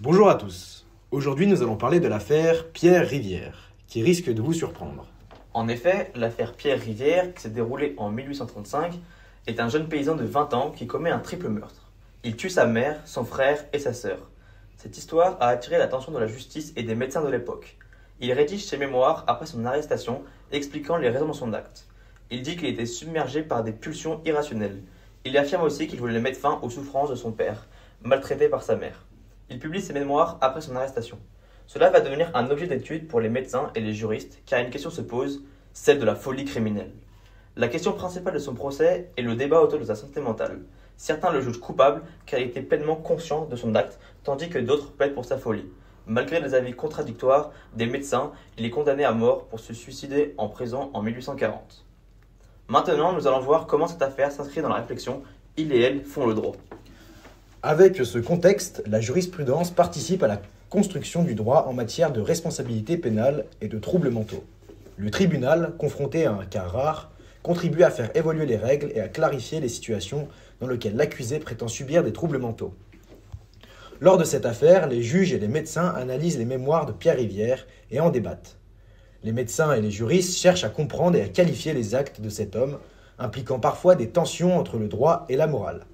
Bonjour à tous. Aujourd'hui, nous allons parler de l'affaire Pierre Rivière, qui risque de vous surprendre. En effet, l'affaire Pierre Rivière, qui s'est déroulée en 1835, est un jeune paysan de 20 ans qui commet un triple meurtre. Il tue sa mère, son frère et sa sœur. Cette histoire a attiré l'attention de la justice et des médecins de l'époque. Il rédige ses mémoires après son arrestation, expliquant les raisons de son acte. Il dit qu'il était submergé par des pulsions irrationnelles. Il affirme aussi qu'il voulait mettre fin aux souffrances de son père, maltraité par sa mère. Il publie ses mémoires après son arrestation. Cela va devenir un objet d'étude pour les médecins et les juristes, car une question se pose, celle de la folie criminelle. La question principale de son procès est le débat autour de sa santé mentale. Certains le jugent coupable car il était pleinement conscient de son acte, tandis que d'autres plaident pour sa folie. Malgré les avis contradictoires des médecins, il est condamné à mort pour se suicider en prison en 1840. Maintenant, nous allons voir comment cette affaire s'inscrit dans la réflexion « Il et elle font le droit ». Avec ce contexte, la jurisprudence participe à la construction du droit en matière de responsabilité pénale et de troubles mentaux. Le tribunal, confronté à un cas rare, contribue à faire évoluer les règles et à clarifier les situations dans lesquelles l'accusé prétend subir des troubles mentaux. Lors de cette affaire, les juges et les médecins analysent les mémoires de Pierre Rivière et en débattent. Les médecins et les juristes cherchent à comprendre et à qualifier les actes de cet homme, impliquant parfois des tensions entre le droit et la morale.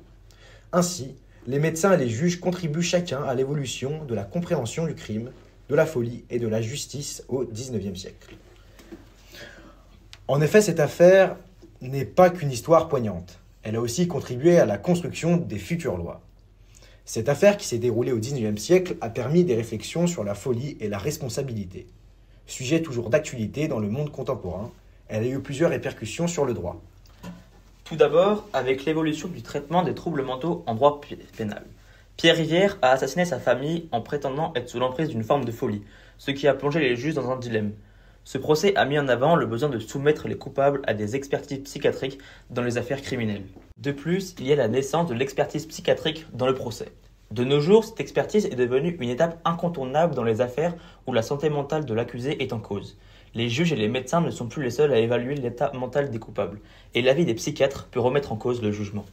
Ainsi, les médecins et les juges contribuent chacun à l'évolution de la compréhension du crime, de la folie et de la justice au XIXe siècle. En effet, cette affaire n'est pas qu'une histoire poignante. Elle a aussi contribué à la construction des futures lois. Cette affaire qui s'est déroulée au XIXe siècle a permis des réflexions sur la folie et la responsabilité. Sujet toujours d'actualité dans le monde contemporain, elle a eu plusieurs répercussions sur le droit. Tout d'abord, avec l'évolution du traitement des troubles mentaux en droit pénal. Pierre Rivière a assassiné sa famille en prétendant être sous l'emprise d'une forme de folie, ce qui a plongé les juges dans un dilemme. Ce procès a mis en avant le besoin de soumettre les coupables à des expertises psychiatriques dans les affaires criminelles. De plus, il y a la naissance de l'expertise psychiatrique dans le procès. De nos jours, cette expertise est devenue une étape incontournable dans les affaires où la santé mentale de l'accusé est en cause. Les juges et les médecins ne sont plus les seuls à évaluer l'état mental des coupables, et l'avis des psychiatres peut remettre en cause le jugement.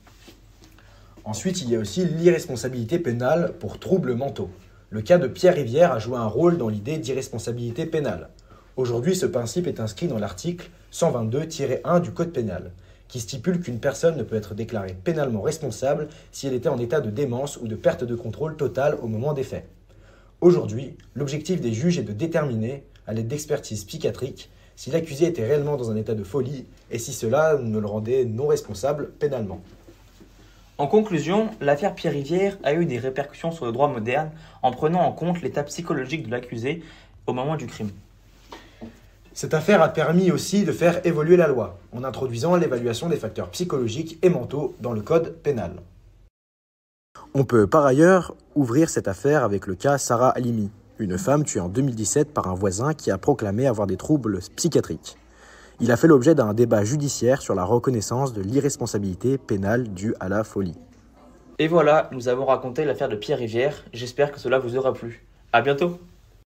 Ensuite, il y a aussi l'irresponsabilité pénale pour troubles mentaux. Le cas de Pierre Rivière a joué un rôle dans l'idée d'irresponsabilité pénale. Aujourd'hui, ce principe est inscrit dans l'article 122-1 du Code pénal, qui stipule qu'une personne ne peut être déclarée pénalement responsable si elle était en état de démence ou de perte de contrôle totale au moment des faits. Aujourd'hui, l'objectif des juges est de déterminer, à l'aide d'expertises psychiatriques, si l'accusé était réellement dans un état de folie et si cela ne le rendait non responsable pénalement. En conclusion, l'affaire Pierre Rivière a eu des répercussions sur le droit moderne en prenant en compte l'état psychologique de l'accusé au moment du crime. Cette affaire a permis aussi de faire évoluer la loi, en introduisant l'évaluation des facteurs psychologiques et mentaux dans le code pénal. On peut par ailleurs ouvrir cette affaire avec le cas Sarah Halimi, une femme tuée en 2017 par un voisin qui a proclamé avoir des troubles psychiatriques. Il a fait l'objet d'un débat judiciaire sur la reconnaissance de l'irresponsabilité pénale due à la folie. Et voilà, nous avons raconté l'affaire de Pierre Rivière, j'espère que cela vous aura plu. À bientôt!